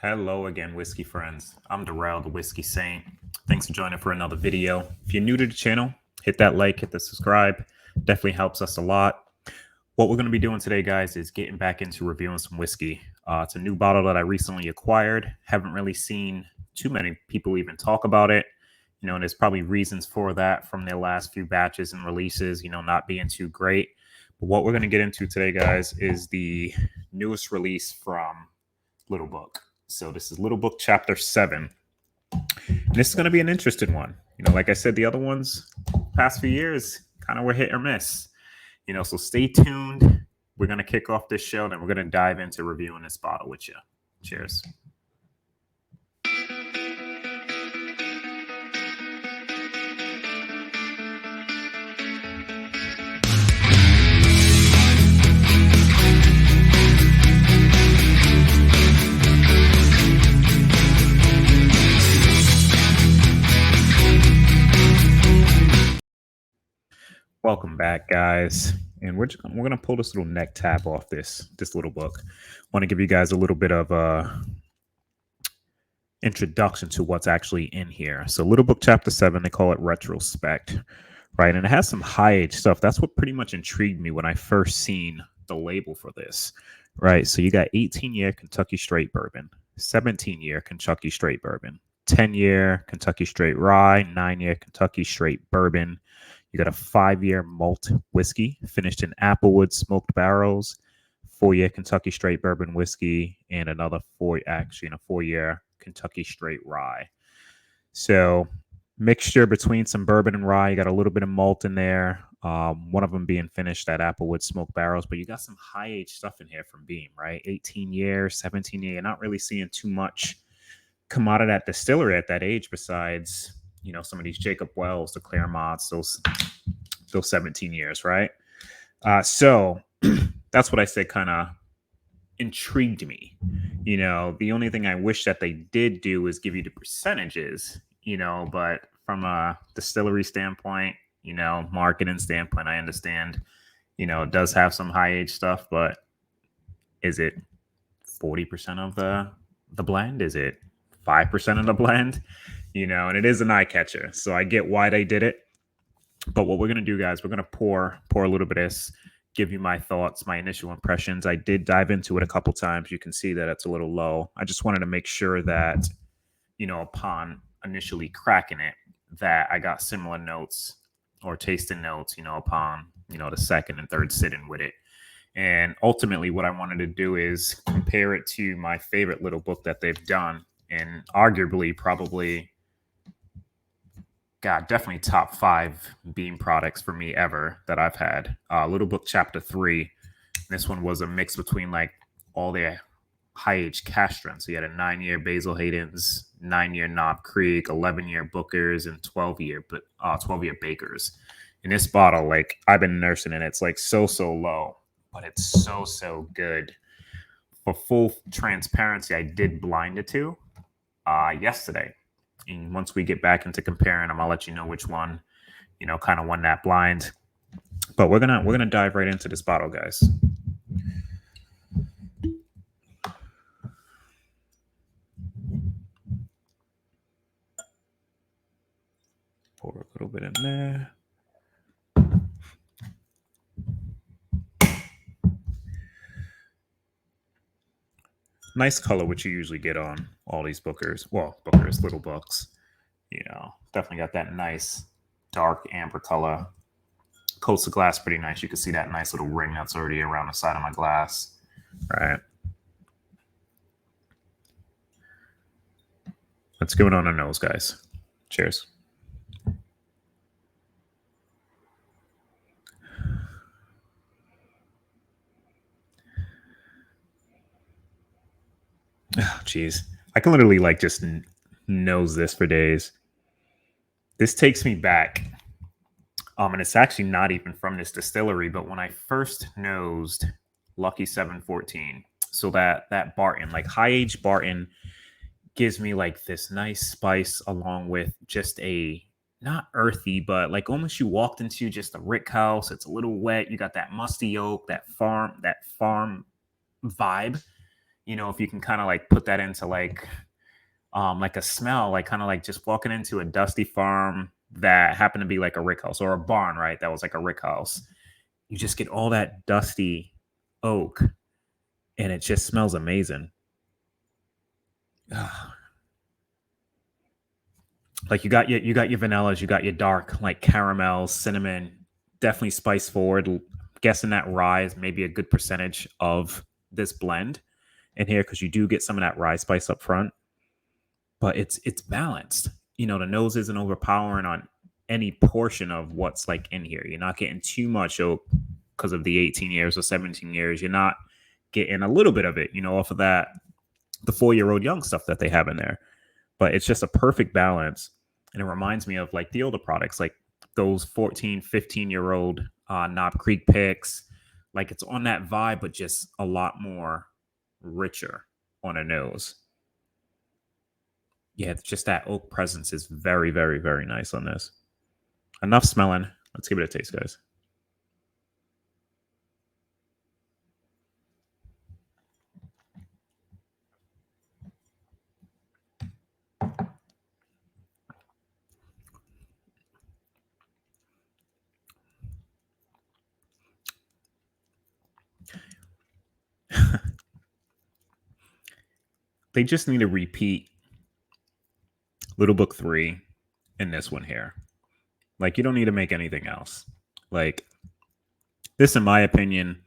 Hello again, whiskey friends. I'm Darrell, the Whiskey Saint. Thanks for joining for another video. If you're new to the channel, hit that like, hit the subscribe. Definitely helps us a lot. What we're going to be doing today, guys, is getting back into reviewing some whiskey. It's a new bottle that I recently acquired. Haven't really seen too many people even talk about it. And there's probably reasons for that from their last few batches and releases, not being too great. But what we're going to get into today, guys, is the newest release from Little Book. So this is Little Book Chapter 7. And this is going to be an interesting one. Like I said, the other ones, past few years, kind of were hit or miss. So stay tuned. We're going to kick off this show, then we're going to dive into reviewing this bottle with you. Cheers. Welcome back, guys. And we're gonna pull this little neck tab off this Little Book. Want to give you guys a little bit of a introduction to what's actually in here. So Little Book Chapter 7, they call it Retrospect, right? And it has some high age stuff. That's what pretty much intrigued me when I first seen the label for this, right? So you got 18-year Kentucky Straight Bourbon, 17-year Kentucky Straight Bourbon, 10-year Kentucky Straight Rye, 9-year Kentucky Straight Bourbon. You got a 5-year malt whiskey finished in applewood smoked barrels, 4-year Kentucky Straight Bourbon whiskey, and another 4-year Kentucky Straight Rye. So mixture between some bourbon and rye. You got a little bit of malt in there. One of them being finished at applewood smoked barrels, but you got some high age stuff in here from Beam, right? 18 years, 17 years. You're not really seeing too much come out of that distillery at that age besides some of these Jacob Wells, the Claremonts, those 17 years, right? So that's what I said kind of intrigued me. The only thing I wish that they did do is give you the percentages, but from a distillery standpoint, marketing standpoint, I understand, it does have some high age stuff, but is it 40% of the blend? Is it 5% of the blend? And it is an eye catcher. So I get why they did it. But what we're going to do, guys, we're going to pour a little bit of this, give you my thoughts, my initial impressions. I did dive into it a couple times. You can see that it's a little low. I just wanted to make sure that, upon initially cracking it, that I got similar notes or tasting notes, upon, the second and third sitting with it. And ultimately what I wanted to do is compare it to my favorite Little Book that they've done. And arguably probably definitely top 5 Beam products for me ever that I've had. Little Book Chapter 3. This one was a mix between like all their high age cash strengths. So you had a 9-year Basil Hayden's, 9-year Knob Creek, 11-year Booker's, and 12-year Baker's. In this bottle, like I've been nursing it. It's like so low, but it's so good. For full transparency, I did blind it to yesterday. And once we get back into comparing them, I'll let you know which one, kind of won that blind. But we're gonna dive right into this bottle, guys. Pour a little bit in there. Nice color, which you usually get on all these Bookers. Well, Bookers, Little Books. Definitely got that nice dark amber color. Coats the glass pretty nice. You can see that nice little ring that's already around the side of my glass. All right. Let's give it on our nose, guys. Cheers. Oh, geez. I can literally like just nose this for days. This takes me back. And it's actually not even from this distillery, but when I first nosed Lucky 714, so that Barton, like high age Barton, gives me like this nice spice along with just a not earthy, but like almost you walked into just a rick house. It's a little wet. You got that musty oak, that farm vibe. if you can kind of like put that into like a smell, like kind of like just walking into a dusty farm that happened to be like a rick house or a barn, right? That was like a rick house. You just get all that dusty oak and it just smells amazing. Ah, like you got your vanillas, you got your dark like caramel, cinnamon, definitely spice forward. Guessing that rye is maybe a good percentage of this blend in here because you do get some of that rye spice up front, but it's balanced. The nose isn't overpowering on any portion of what's like in here. You're not getting too much oak because of the 18 years or 17 years. You're not getting a little bit of it, off of that the 4-year-old young stuff that they have in there. But it's just a perfect balance. And it reminds me of like the older products, like those 14, 15-year-old Knob Creek picks. Like it's on that vibe, but just a lot more richer on a nose. Yeah, it's just that oak presence is very, very, very nice on this. Enough smelling. Let's give it a taste, guys. They just need to repeat Little Book 3 in this one here. Like, you don't need to make anything else. Like, this, in my opinion,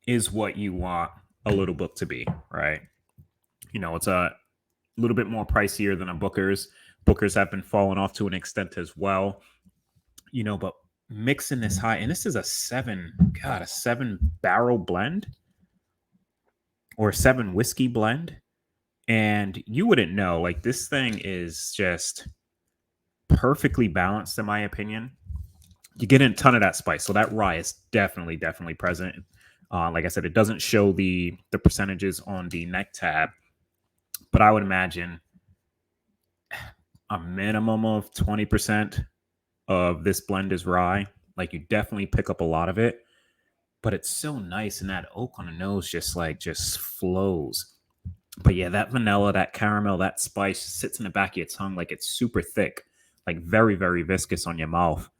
is what you want a Little Book to be, right? It's a little bit more pricier than a Booker's. Booker's have been falling off to an extent as well, but mixing this high, and this is a 7 barrel blend or 7 whiskey blend. And you wouldn't know, like, this thing is just perfectly balanced, in my opinion. You get in a ton of that spice. So that rye is definitely, definitely present. Like I said, it doesn't show the percentages on the neck tab, but I would imagine a minimum of 20% of this blend is rye. Like you definitely pick up a lot of it, but it's so nice. And that oak on the nose just flows. But yeah, that vanilla, that caramel, that spice sits in the back of your tongue like it's super thick, like very, very viscous on your mouth.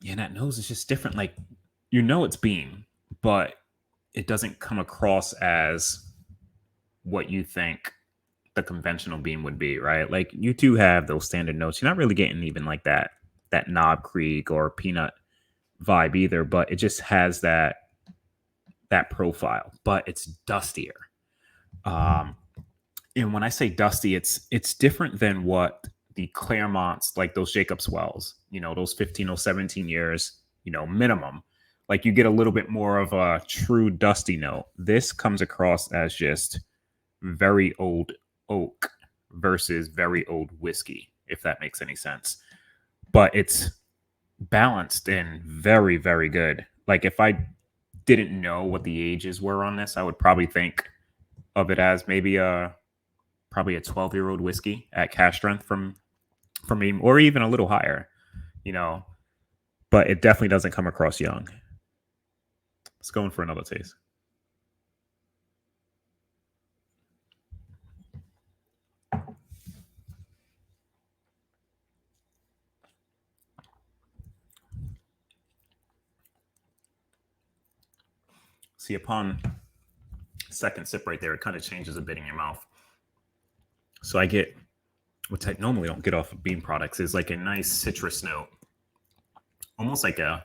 Yeah, and that nose is just different. Like, it's bean, but it doesn't come across as what you think the conventional bean would be, right? Like you do have those standard notes. You're not really getting even like that Knob Creek or peanut vibe either, but it just has that profile, but it's dustier. Um, and when I say dusty, it's different than what the Claremonts, like those Jacobs Wells, those 15 or 17 years, minimum. Like you get a little bit more of a true dusty note. This comes across as just very old oak versus very old whiskey, if that makes any sense. But it's balanced and very, very good. Like if I didn't know what the ages were on this, I would probably think of it as maybe probably a 12-year-old whiskey at cash strength from me, or even a little higher, you know. But it definitely doesn't come across young. Let's go in for another taste. See, upon second sip right there, it kind of changes a bit in your mouth. So I get, which I normally don't get off of bean products, is like a nice citrus note, almost like a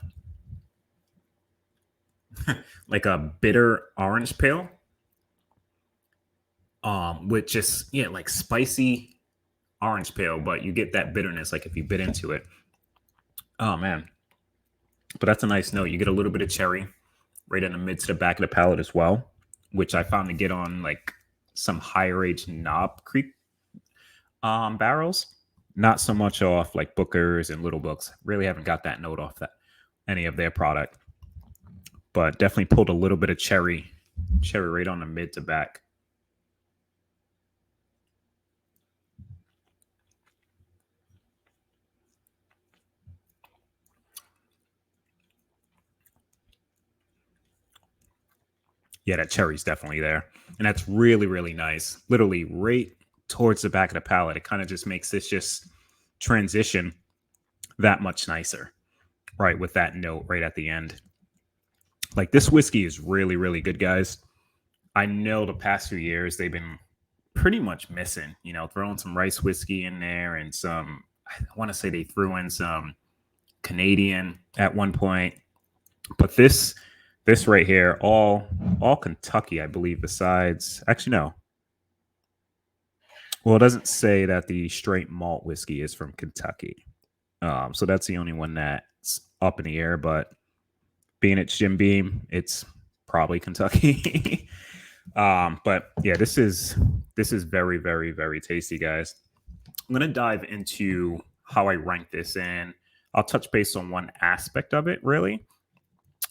bitter orange peel, with just like spicy orange peel, but you get that bitterness like if you bit into it. Oh man, but that's a nice note. You get a little bit of cherry right in the mid to the back of the palate as well, which I found to get on like some higher age Knob Creek barrels. Not so much off like Booker's and Little Books. Really haven't got that note off that any of their product, but definitely pulled a little bit of cherry right on the mid to back. Yeah, that cherry's definitely there. And that's really, really nice. Literally right towards the back of the palate. It kind of just makes this just transition that much nicer, right? With that note right at the end. Like this whiskey is really, really good, guys. I know the past few years they've been pretty much missing, throwing some rice whiskey in there and some, I want to say they threw in some Canadian at one point. But this right here, all Kentucky, I believe, besides actually no. Well, it doesn't say that the straight malt whiskey is from Kentucky. So that's the only one that's up in the air, but being it's Jim Beam, it's probably Kentucky. But yeah, this is very, very, very tasty, guys. I'm gonna dive into how I rank this in. I'll touch base on one aspect of it, really,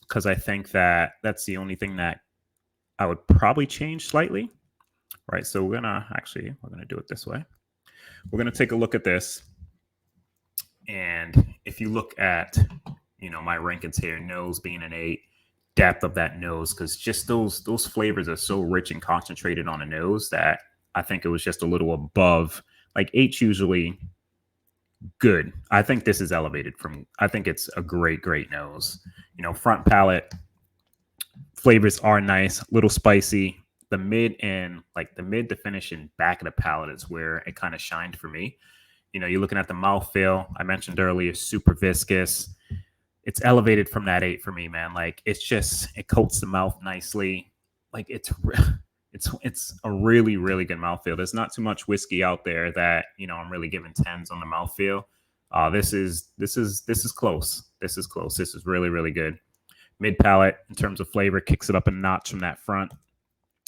because I think that that's the only thing that I would probably change slightly. Right. So we're gonna do it this way. We're gonna take a look at this, and if you look at my rankings here, nose being an 8, depth of that nose, because just those flavors are so rich and concentrated on a nose that I think it was just a little above. Like 8's usually good. I think this is elevated from. I think it's a great, great nose. Front palate flavors are nice, little spicy. The mid to finish and back of the palate is where it kind of shined for me. You're looking at the mouthfeel. I mentioned earlier, super viscous. It's elevated from that 8 for me, man. Like it coats the mouth nicely. Like it's a really, really good mouthfeel. There's not too much whiskey out there that I'm really giving 10s on the mouthfeel. This is close. This is close. This is really, really good. Mid palate in terms of flavor kicks it up a notch from that front.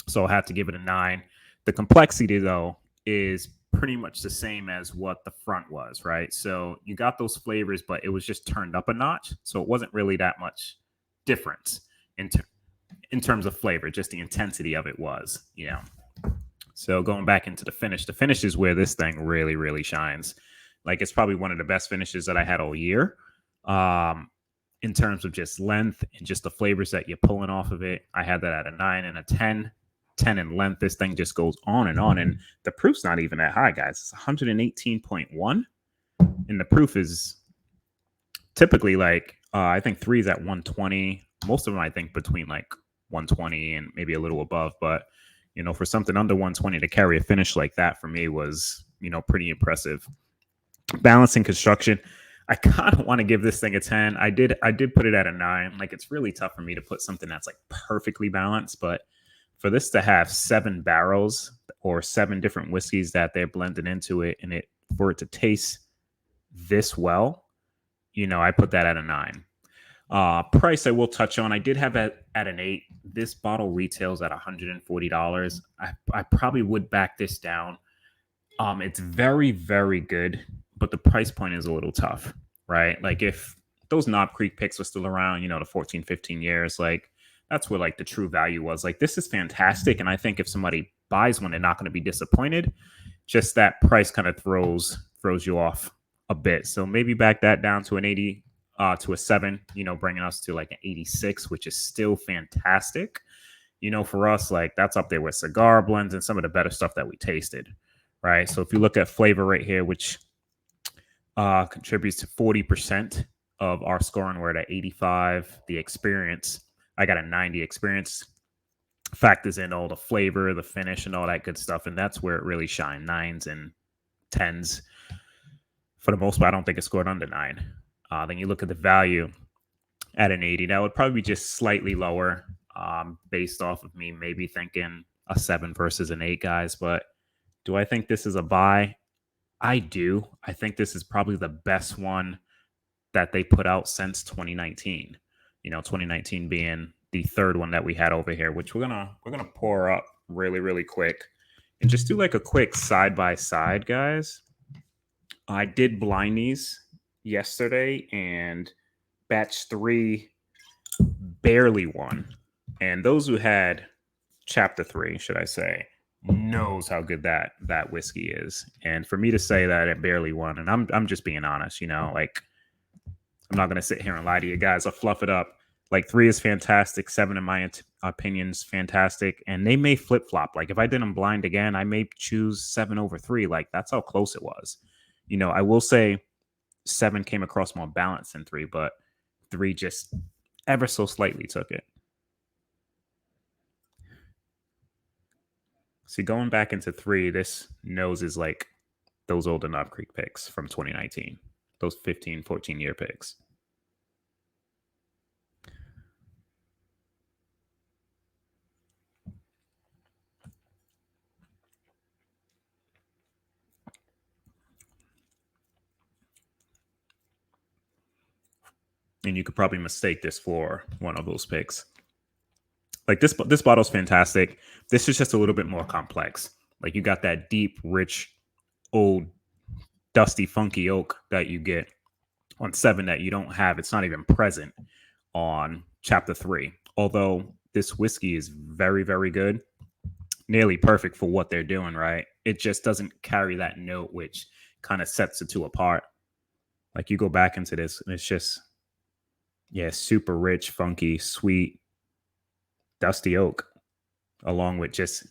So I'll have to give it a 9. The complexity, though, is pretty much the same as what the front was, right? So you got those flavors, but it was just turned up a notch. So it wasn't really that much difference in terms of flavor. Just the intensity of it was. So going back into the finish is where this thing really, really shines. Like it's probably one of the best finishes that I had all year. In terms of just length and just the flavors that you're pulling off of it. I had that at a 9 and a 10. 10 in length. This thing just goes on, and the proof's not even that high, guys. It's 118.1, and the proof is typically like I think 3 is at 120. Most of them I think between like 120 and maybe a little above, but for something under 120 to carry a finish like that for me was pretty impressive. Balancing construction, I kind of want to give this thing a 10. I did put it at a 9. Like it's really tough for me to put something that's like perfectly balanced, but for this to have 7 barrels or 7 different whiskeys that they're blended into it, and for it to taste this well, I put that at a 9. Price I will touch on. I did have it at an 8. This bottle retails at $140. I probably would back this down. It's very, very good, but the price point is a little tough, right? Like if those Knob Creek picks were still around, the 14, 15 years, like that's where like the true value was. Like this is fantastic, and I think if somebody buys one, they're not going to be disappointed. Just that price kind of throws you off a bit. So maybe back that down to an 80, to a 7. Bringing us to like an 86, which is still fantastic. For us, like that's up there with cigar blends and some of the better stuff that we tasted, right? So if you look at flavor right here, which contributes to 40% of our scoring, we're at 85. The experience, I got a 90. Experience factors in all the flavor, the finish, and all that good stuff, and that's where it really shines. 9s and 10s for the most part. I don't think it scored under 9. Then you look at the value at an 80. That would probably be just slightly lower, based off of me maybe thinking a 7 versus an 8, guys. But do I think this is a buy? I do. I think this is probably the best one that they put out since 2019. 2019 being the third one that we had over here, which we're gonna pour up really, really quick and just do like a quick side by side, guys. I did blind these yesterday, and batch 3 barely won. And those who had chapter 3, should I say, knows how good that whiskey is. And for me to say that it barely won, and I'm just being honest, like I'm not gonna sit here and lie to you guys. I'll fluff it up. Like 3 is fantastic. 7, in my opinion, is fantastic. And they may flip flop. Like if I did them blind again, I may choose 7 over 3. Like that's how close it was. I will say 7 came across more balanced than 3, but 3 just ever so slightly took it. See, going back into 3, this nose is like those old Knob Creek picks from 2019, those 15, 14-year picks. And you could probably mistake this for one of those picks. Like this bottle's fantastic. This is just a little bit more complex. Like you got that deep, rich, old, dusty, funky oak that you get on 7 that you don't have. It's not even present on chapter 3. Although this whiskey is very, very good, nearly perfect for what they're doing, right? It just doesn't carry that note, which kind of sets the two apart. Like you go back into this, and it's just, yeah, super rich, funky, sweet, dusty oak, along with just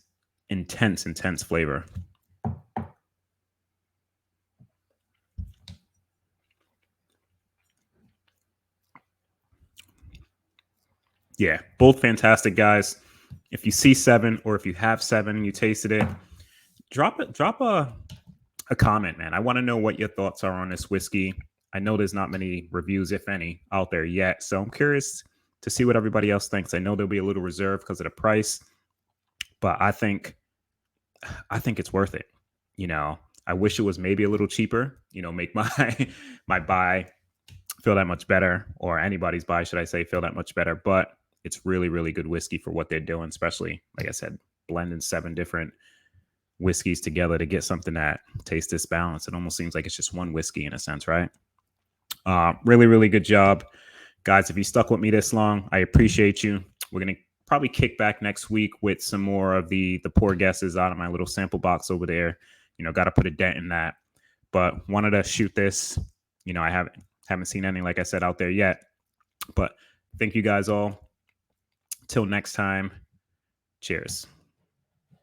intense, intense flavor. Yeah, both fantastic, guys. If you see 7 or if you have 7 and you tasted it, drop a comment, man. I want to know what your thoughts are on this whiskey. I know there's not many reviews, if any, out there yet. So I'm curious to see what everybody else thinks. I know there'll be a little reserve because of the price, but I think it's worth it. I wish it was maybe a little cheaper, make my my buy feel that much better, or anybody's buy, should I say, feel that much better. But it's really, really good whiskey for what they're doing, especially, like I said, blending 7 different whiskeys together to get something that tastes this balanced. It almost seems like it's just one whiskey in a sense, right? Really, really good job, guys. If you stuck with me this long, I appreciate you. We're gonna probably kick back next week with some more of the poor guesses out of my little sample box over there. Got to put a dent in that, but wanted to shoot this. I haven't seen any, like I said, out there yet. But thank you guys all. Till next time, cheers.